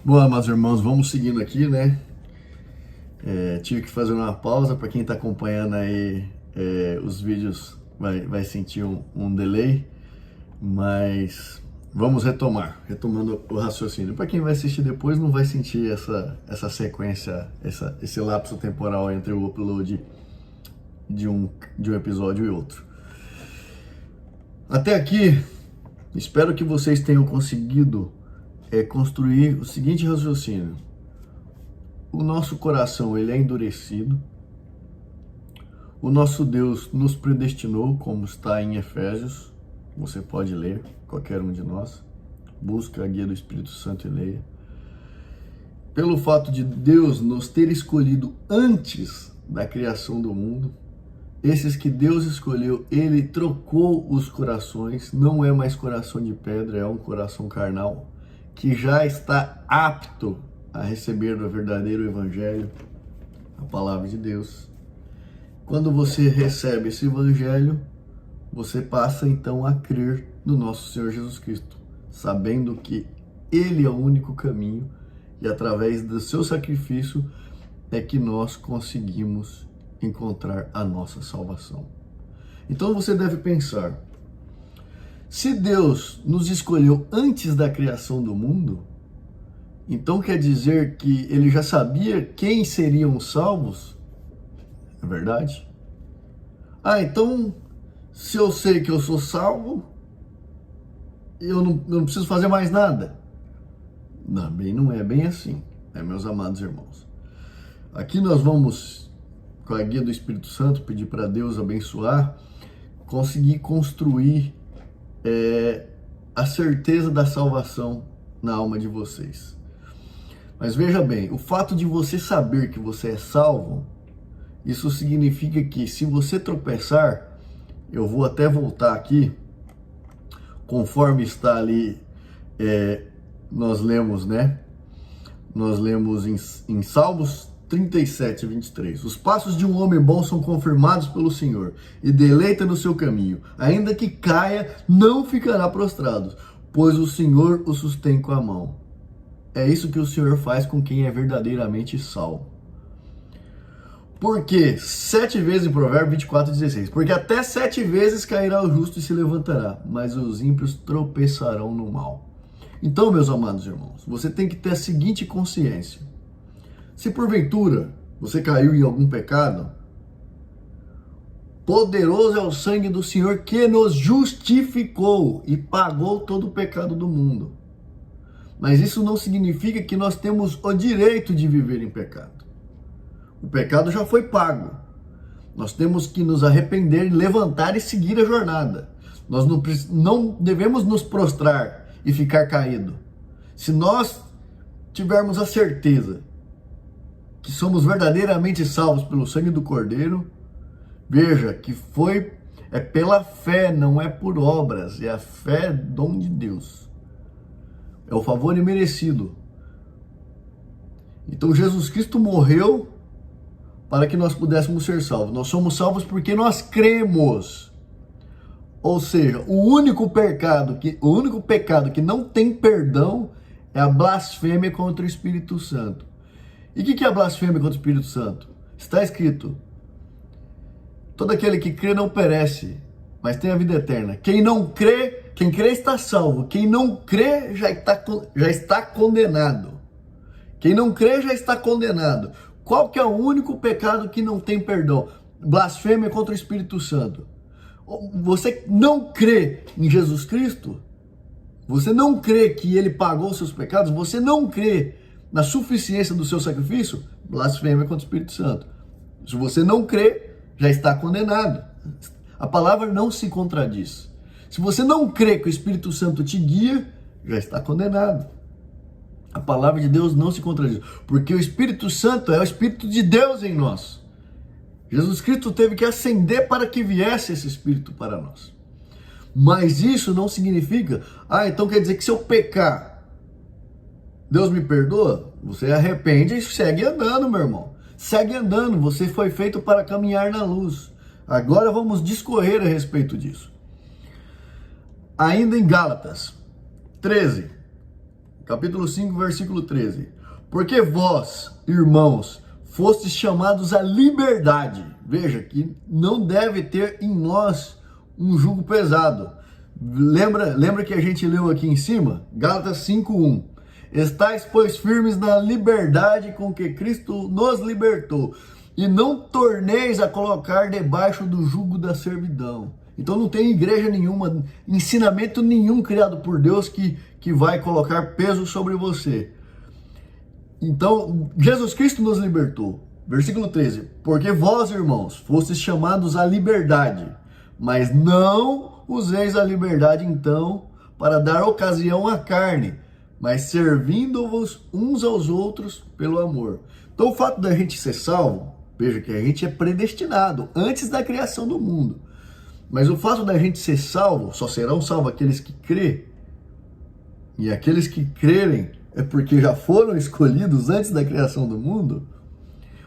Bom, amados irmãos, vamos seguindo aqui, né? Tive que fazer uma pausa. Para quem está acompanhando aí os vídeos, vai sentir um delay, mas vamos retomando o raciocínio. Para quem vai assistir depois, não vai sentir essa sequência, esse lapso temporal entre o upload de um episódio e outro. Até aqui, espero que vocês tenham conseguido construir o seguinte raciocínio. O nosso coração, ele é endurecido. O nosso Deus nos predestinou, como está em Efésios. Você pode ler, qualquer um de nós. Busca a guia do Espírito Santo e leia. Pelo fato de Deus nos ter escolhido antes da criação do mundo, esses que Deus escolheu, Ele trocou os corações. Não é mais coração de pedra, é um coração carnal, que já está apto a receber o verdadeiro evangelho, a palavra de Deus. Quando você recebe esse evangelho, você passa então a crer no nosso Senhor Jesus Cristo, sabendo que Ele é o único caminho e através do seu sacrifício é que nós conseguimos encontrar a nossa salvação. Então você deve pensar: se Deus nos escolheu antes da criação do mundo, então quer dizer que Ele já sabia quem seriam salvos? É verdade? Então, se eu sei que eu sou salvo, eu não preciso fazer mais nada? Não é bem assim, meus amados irmãos. Aqui nós vamos, com a guia do Espírito Santo, pedir para Deus abençoar, conseguir construir a certeza da salvação na alma de vocês. Mas veja bem, o fato de você saber que você é salvo, isso significa que se você tropeçar, eu vou até voltar aqui, conforme está ali, nós lemos, né? Nós lemos em Salmos 37, 23. Os passos de um homem bom são confirmados pelo Senhor e deleita no seu caminho. Ainda que caia, não ficará prostrado, pois o Senhor o sustém com a mão. É isso que o Senhor faz com quem é verdadeiramente salvo. Por quê? 7 vezes em Provérbios 24, 16. Porque até 7 vezes cairá o justo e se levantará, mas os ímpios tropeçarão no mal. Então, meus amados irmãos, você tem que ter a seguinte consciência. Se porventura você caiu em algum pecado, poderoso é o sangue do Senhor que nos justificou e pagou todo o pecado do mundo. Mas isso não significa que nós temos o direito de viver em pecado. O pecado já foi pago. Nós temos que nos arrepender, levantar e seguir a jornada. Nós não devemos nos prostrar e ficar caído. Se nós tivermos a certeza que somos verdadeiramente salvos pelo sangue do Cordeiro, veja que é pela fé, não é por obras, é a fé, dom de Deus. É o favor imerecido. Então Jesus Cristo morreu para que nós pudéssemos ser salvos. Nós somos salvos porque nós cremos. Ou seja, o único pecado que não tem perdão é a blasfêmia contra o Espírito Santo. E o que é a blasfêmia contra o Espírito Santo? Está escrito: todo aquele que crê não perece, mas tem a vida eterna. Quem crê está salvo. Quem não crê já está condenado. Quem não crê já está condenado. Qual que é o único pecado que não tem perdão? Blasfêmia contra o Espírito Santo. Você não crê em Jesus Cristo? Você não crê que Ele pagou os seus pecados? Você não crê na suficiência do seu sacrifício? Blasfêmia contra o Espírito Santo. Se você não crê, já está condenado. A palavra não se contradiz. Se você não crê que o Espírito Santo te guia, já está condenado. A palavra de Deus não se contradiz, porque o Espírito Santo é o Espírito de Deus em nós. Jesus Cristo teve que ascender para que viesse esse Espírito para nós. Mas isso não significa, então quer dizer que se eu pecar, Deus me perdoa? Você arrepende e segue andando, meu irmão. Segue andando, você foi feito para caminhar na luz. Agora vamos discorrer a respeito disso. Ainda em Gálatas 13, capítulo 5, versículo 13. Porque vós, irmãos, fostes chamados à liberdade. Veja que não deve ter em nós um jugo pesado. Lembra que a gente leu aqui em cima? Gálatas 5:1. Estais, pois, firmes na liberdade com que Cristo nos libertou, e não torneis a colocar debaixo do jugo da servidão. Então não tem igreja nenhuma, ensinamento nenhum criado por Deus que vai colocar peso sobre você. Então, Jesus Cristo nos libertou. Versículo 13. Porque vós, irmãos, fostes chamados à liberdade, mas não useis a liberdade, então, para dar ocasião à carne, mas servindo-vos uns aos outros pelo amor. Então, o fato da gente ser salvo, veja que a gente é predestinado antes da criação do mundo. Mas o fato da gente ser salvo, só serão salvos aqueles que crê. E aqueles que crerem é porque já foram escolhidos antes da criação do mundo.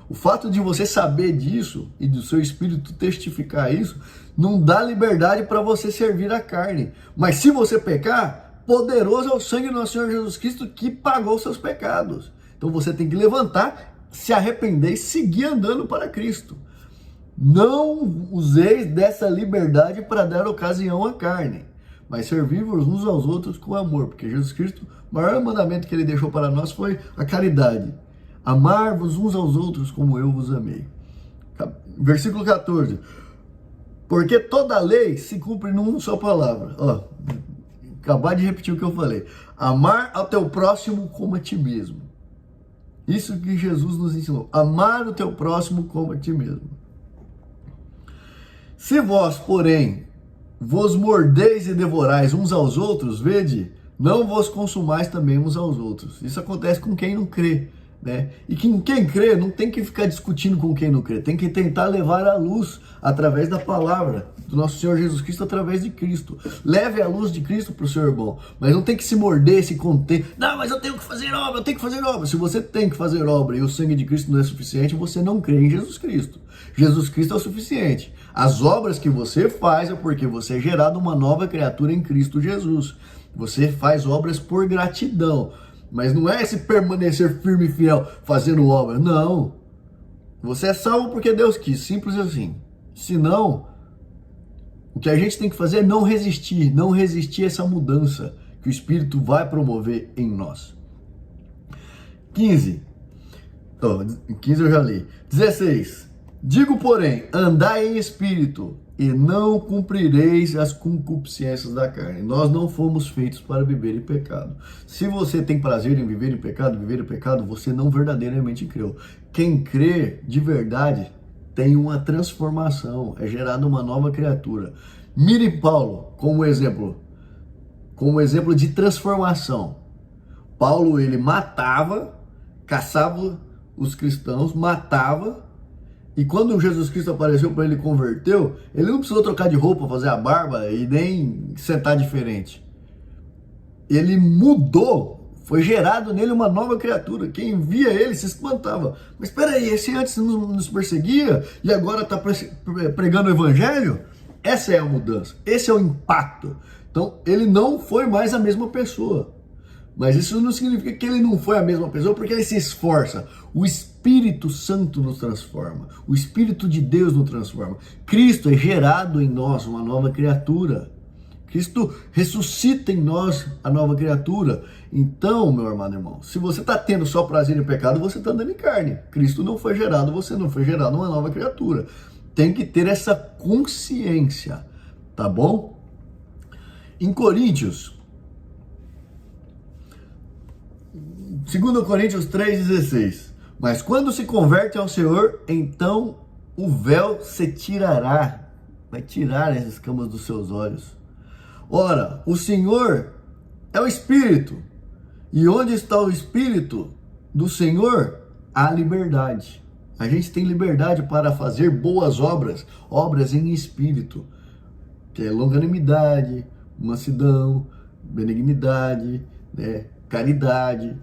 O fato de você saber disso e do seu espírito testificar isso, não dá liberdade para você servir a carne. Mas se você pecar, poderoso é o sangue do nosso Senhor Jesus Cristo que pagou seus pecados. Então você tem que levantar, se arrepender e seguir andando para Cristo. Não useis dessa liberdade para dar ocasião à carne, mas servir-vos uns aos outros com amor, porque Jesus Cristo, o maior mandamento que ele deixou para nós foi a caridade. Amar-vos uns aos outros como eu vos amei. Versículo 14. Porque toda lei se cumpre numa só palavra. Ó, acabar de repetir o que eu falei. Amar ao teu próximo como a ti mesmo. Isso que Jesus nos ensinou. Amar o teu próximo como a ti mesmo. Se vós, porém, vos mordeis e devorais uns aos outros, vede, não vos consumais também uns aos outros. Isso acontece com quem não crê, né? E quem crê não tem que ficar discutindo com quem não crê, tem que tentar levar a luz através da palavra do nosso Senhor Jesus Cristo, através de Cristo. Leve a luz de Cristo para o seu irmão, mas não tem que se morder, se conter. Não, mas eu tenho que fazer obra, eu tenho que fazer obra. Se você tem que fazer obra e o sangue de Cristo não é suficiente, você não crê em Jesus Cristo. Jesus Cristo é o suficiente. As obras que você faz é porque você é gerado uma nova criatura em Cristo Jesus. Você faz obras por gratidão, mas não é esse permanecer firme e fiel fazendo obra. Não. Você é salvo porque Deus quis, simples assim. Senão, o que a gente tem que fazer é não resistir a essa mudança que o Espírito vai promover em nós. 15. 15 eu já li. 16. Digo, porém, andai em espírito e não cumprireis as concupiscências da carne. Nós não fomos feitos para viver em pecado. Se você tem prazer em viver em pecado, você não verdadeiramente creu. Quem crê de verdade tem uma transformação, é gerada uma nova criatura. Mire Paulo como exemplo de transformação. Paulo, ele matava, caçava os cristãos, matava. E quando Jesus Cristo apareceu para ele, converteu, ele não precisou trocar de roupa, fazer a barba e nem sentar diferente. Ele mudou, foi gerado nele uma nova criatura. Quem via ele se espantava. Mas espera aí, esse antes nos perseguia e agora está pregando o evangelho? Essa é a mudança, esse é o impacto. Então ele não foi mais a mesma pessoa. Mas isso não significa que ele não foi a mesma pessoa, porque ele se esforça. O Espírito Santo nos transforma. O Espírito de Deus nos transforma. Cristo é gerado em nós uma nova criatura. Cristo ressuscita em nós a nova criatura. Então, meu amado irmão, se você está tendo só prazer em pecado, você está andando em carne. Cristo não foi gerado, você não foi gerado uma nova criatura. Tem que ter essa consciência, tá bom? Em Coríntios, 2 Coríntios 3,16. Mas quando se converte ao Senhor, então o véu se tirará. Vai tirar as escamas dos seus olhos. Ora, o Senhor é o Espírito. E onde está o Espírito do Senhor? Há liberdade. A gente tem liberdade para fazer boas obras. Obras em espírito. Que é longanimidade, mansidão, benignidade, né, caridade.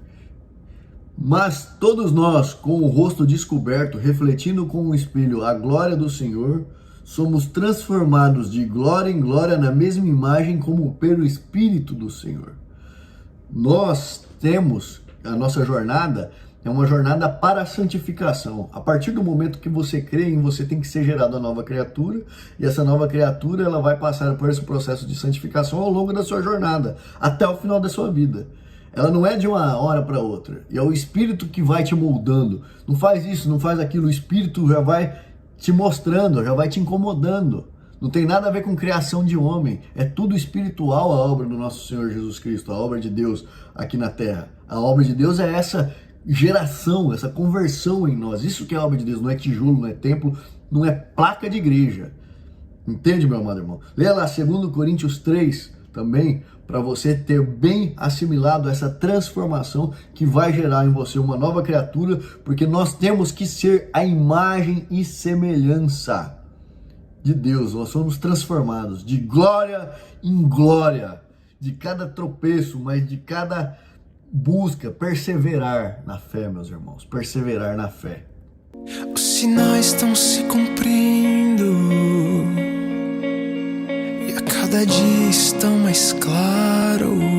Mas todos nós, com o rosto descoberto, refletindo com o espelho a glória do Senhor, somos transformados de glória em glória na mesma imagem como pelo Espírito do Senhor. Nós temos, a nossa jornada é uma jornada para a santificação. A partir do momento que você crê em você, tem que ser gerada uma nova criatura, e essa nova criatura ela vai passar por esse processo de santificação ao longo da sua jornada, até o final da sua vida. Ela não é de uma hora para outra, e é o Espírito que vai te moldando. Não faz isso, não faz aquilo, o Espírito já vai te mostrando, já vai te incomodando. Não tem nada a ver com criação de homem, é tudo espiritual a obra do nosso Senhor Jesus Cristo, a obra de Deus aqui na terra. A obra de Deus é essa geração, essa conversão em nós. Isso que é a obra de Deus, não é tijolo, não é templo, não é placa de igreja. Entende, meu amado irmão? Leia lá 2 Coríntios 3 também, para você ter bem assimilado essa transformação que vai gerar em você uma nova criatura, porque nós temos que ser a imagem e semelhança de Deus. Nós somos transformados de glória em glória, de cada tropeço, mas de cada busca, perseverar na fé, meus irmãos, perseverar na fé. Os sinais estão se cumprindo e a cada dia estão mais claros.